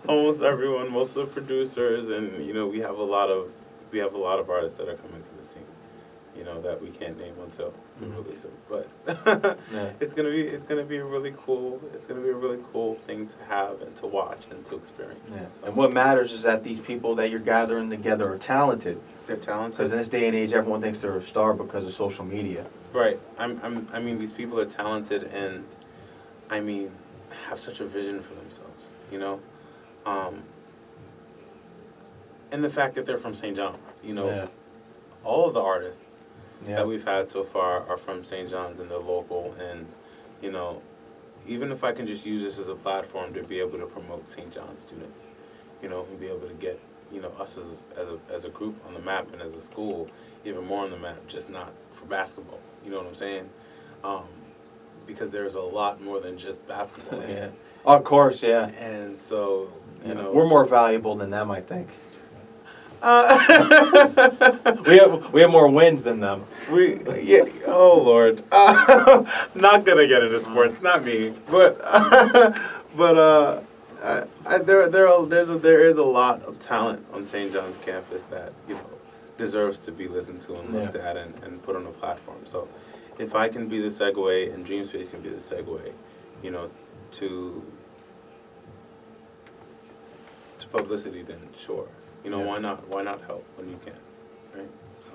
Almost everyone, most of the producers, and you know, we have a lot of artists that are coming to the scene, you know, that we can't name until we release them. But it's gonna be a really cool thing to have and to watch and to experience. Yeah. So. And what matters is that these people that you're gathering together are talented. They're talented. Because in this day and age, everyone thinks they're a star because of social media. Right. I mean, these people are talented and, I mean, have such a vision for themselves, you know? And the fact that they're from St. John's, you know, all of the artists that we've had so far are from St. John's and they're local, and, you know, even if I can just use this as a platform to be able to promote St. John's students, you know, and be able to get us as a group on the map and as a school even more on the map, just not for basketball. You know what I'm saying? Because there's a lot more than just basketball Yeah. here. Of course, yeah. And so, We're more valuable than them, I think. Uh, We have more wins than them. Oh Lord, not gonna get into sports, not me. But there is a lot of talent on St. John's campus that deserves to be listened to and looked at and put on a platform. So if I can be the segue and Dreamspace can be the segue, to publicity, then sure. Why not? Why not help when you can, right? So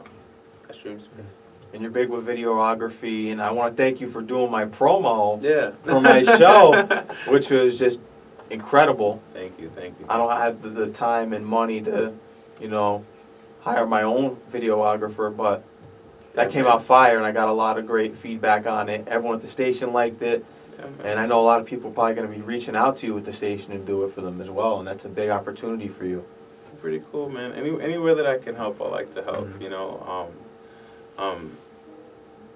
that's Dreamspace. And you're big with videography, and I want to thank you for doing my promo Yeah. for my show, which was just incredible. Thank you. I don't have the time and money to, hire my own videographer, but that came out fire, and I got a lot of great feedback on it. Everyone at the station liked it, and I know a lot of people are probably going to be reaching out to you at the station and do it for them as well, and that's a big opportunity for you. Pretty cool, man. Anywhere that I can help, I like to help.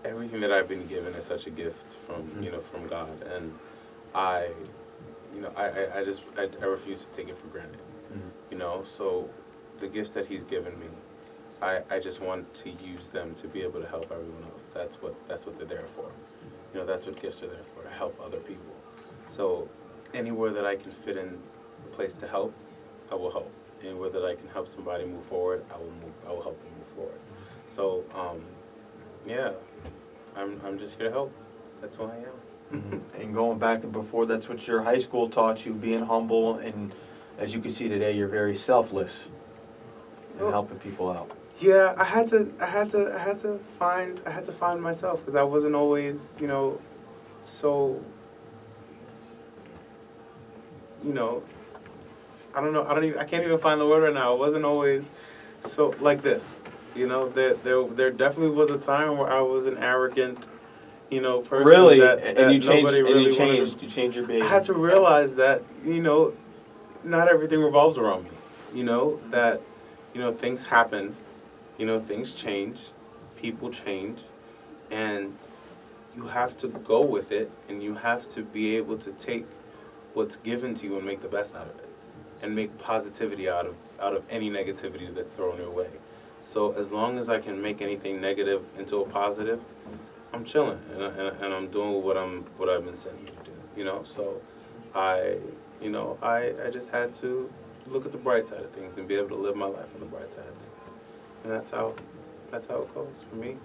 Everything that I've been given is such a gift from from God, and I refuse to take it for granted. So the gifts that He's given me, I just want to use them to be able to help everyone else. That's what they're there for. That's what gifts are there for, to help other people. So anywhere that I can fit in a place to help, I will help. Anywhere that I can help somebody move forward, I will help them move forward. So I'm just here to help. That's who I am. And going back to before, that's what your high school taught you, being humble, and as you can see today, you're very selfless in helping people out. Yeah, I had to find myself, because I wasn't always, so, I don't know, I can't even find the word right now. I wasn't always so like this. There definitely was a time where I was an arrogant, person. Really? That You changed, nobody really you changed your behavior. I had to realize that, not everything revolves around me. That, things happen, things change, people change, and you have to go with it, and you have to be able to take what's given to you and make the best out of it, and make positivity out of any negativity that's thrown your way. So as long as I can make anything negative into a positive, I'm chilling, and I'm doing what I've been sent here to do. So I just had to look at the bright side of things and be able to live my life on the bright side of things, and that's how it goes for me.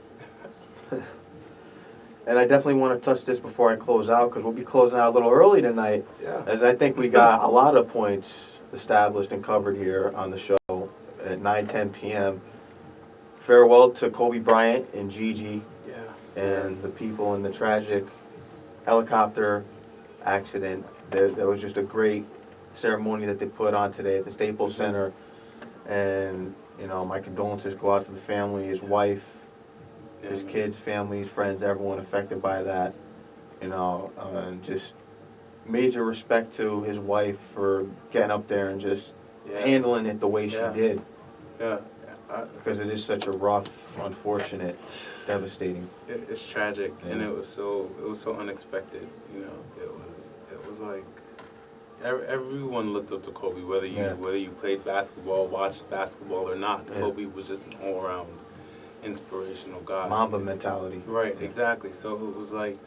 And I definitely want to touch this before I close out, because we'll be closing out a little early tonight, as I think we got a lot of points established and covered here on the show at 9:10 p.m. Farewell to Kobe Bryant and Gigi and the people in the tragic helicopter accident. There was just a great ceremony that they put on today at the Staples Center, and my condolences go out to the family, his wife, his kids, families, friends, everyone affected by that. And just major respect to his wife for getting up there and just handling it the way she did. Yeah. Because it is such a rough, unfortunate, devastating. It's tragic, and it was so unexpected. It was like everyone looked up to Kobe, whether you played basketball, watched basketball or not. Kobe was just an all-around inspirational guy. Mamba mentality. Right, exactly. So it was like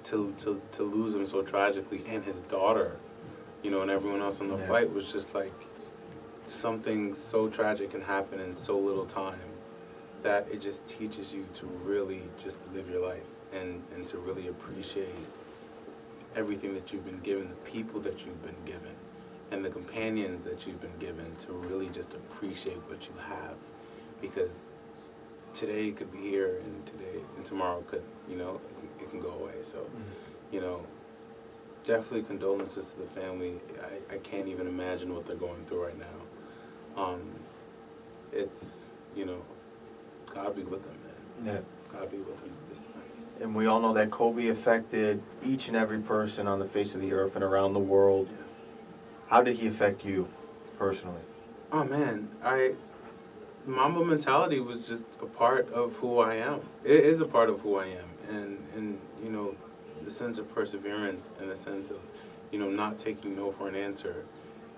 to lose him so tragically, and his daughter, and everyone else on the flight was just like, something so tragic can happen in so little time that it just teaches you to really just live your life and to really appreciate everything that you've been given, the people that you've been given, and the companions that you've been given, to really just appreciate what you have, because today could be here, and tomorrow could, it can go away. So, definitely condolences to the family. I can't even imagine what they're going through right now. It's, God be with them, man. Yeah. God be with them this time. And we all know that Kobe affected each and every person on the face of the earth and around the world. How did he affect you personally? Oh man, Mamba mentality was just a part of who I am. It is a part of who I am, and you know, the sense of perseverance and the sense of, you know, not taking no for an answer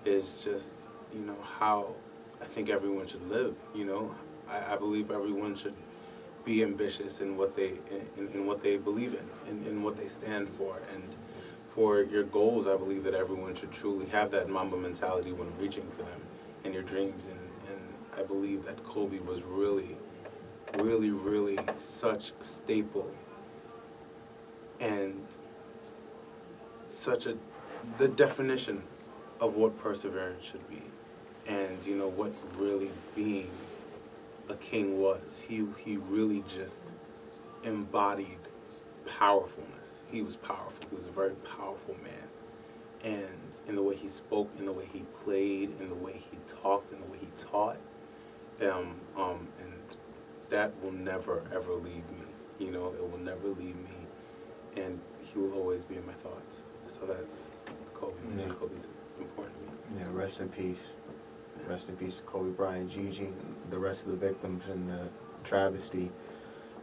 is just, you know, how I think everyone should live. You know, I believe everyone should be ambitious in what they in what they believe in what they stand for, and for your goals. I believe that everyone should truly have that Mamba mentality when reaching for them and your dreams. And I believe that Kobe was really, really, really such a staple and the definition of what perseverance should be, and you know what really being a king was. He really just embodied powerfulness. He was powerful. He was a very powerful man, and in the way he spoke, in the way he played, in the way he talked, in the way he taught, and that will never ever leave me. You know, it will never leave me, and he will always be in my thoughts. So that's Kobe. Yeah. Kobe's important to me. Yeah, rest in peace. Rest in peace to Kobe Bryant, Gigi, and the rest of the victims in the travesty.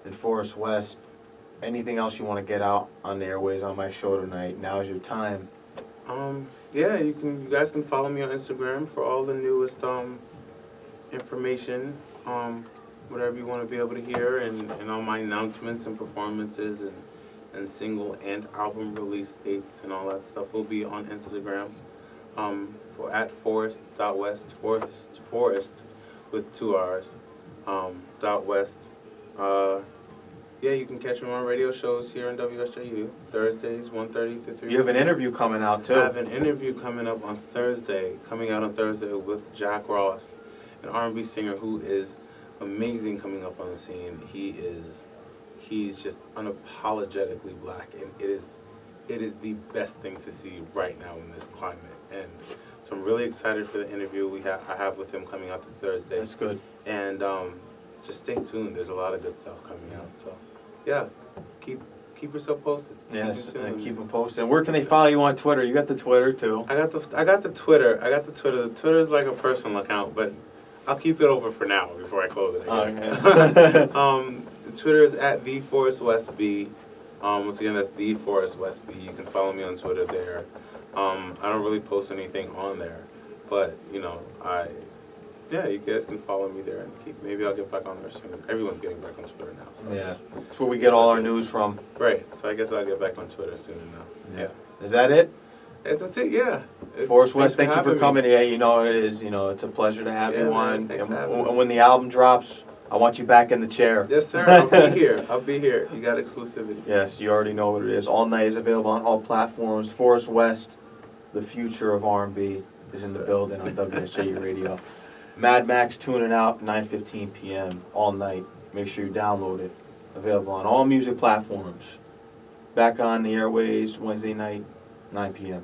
And Forrest West, anything else you want to get out on the airways on my show tonight? Now is your time. Yeah, you guys can follow me on Instagram for all the newest information, whatever you want to be able to hear, and all my announcements and performances and single and album release dates and all that stuff will be on Instagram. For at Forrest.West, Forrest with 2 R's, .West. Yeah, you can catch me on radio shows here on WSJU, Thursdays, 1:30 to 3. You have an interview coming out, too. I have an interview coming out on Thursday with Jack Ross, an R&B singer who is amazing coming up on the scene. He's just unapologetically black, and it is the best thing to see right now in this climate. And so I'm really excited for the interview I have with him coming out this Thursday. That's good. And just stay tuned. There's a lot of good stuff coming out. So yeah, keep yourself posted. Yes, and keep them posted. And where can they follow you on Twitter? You got the Twitter too. I got the Twitter. The Twitter is like a personal account, but I'll keep it over for now before I close it, I guess. Okay. The Twitter is at the Forrest West B. Once again, that's the Forrest West B. You can follow me on Twitter there. I don't really post anything on there, but you know, you guys can follow me there, and maybe I'll get back on there soon. Everyone's getting back on Twitter now. So Yeah, that's where we get all our news from. Right. So I guess I'll get back on Twitter soon enough. Yeah. Is that it? That's it. Yeah. Forrest West, thank you for coming. Yeah, you know it is. You know it's a pleasure to have you on. Thanks for having me. And when the album drops, I want you back in the chair. Yes, sir. I'll be here. I'll be here. You got exclusivity. Yes, you already know what it is. All Night is available on all platforms. Forrest West, the future of R&B, is in the building on WSJU Radio. Mad Max tuning out 9:15 p.m. All Night. Make sure you download it. Available on all music platforms. Back on the airways Wednesday night, 9 p.m.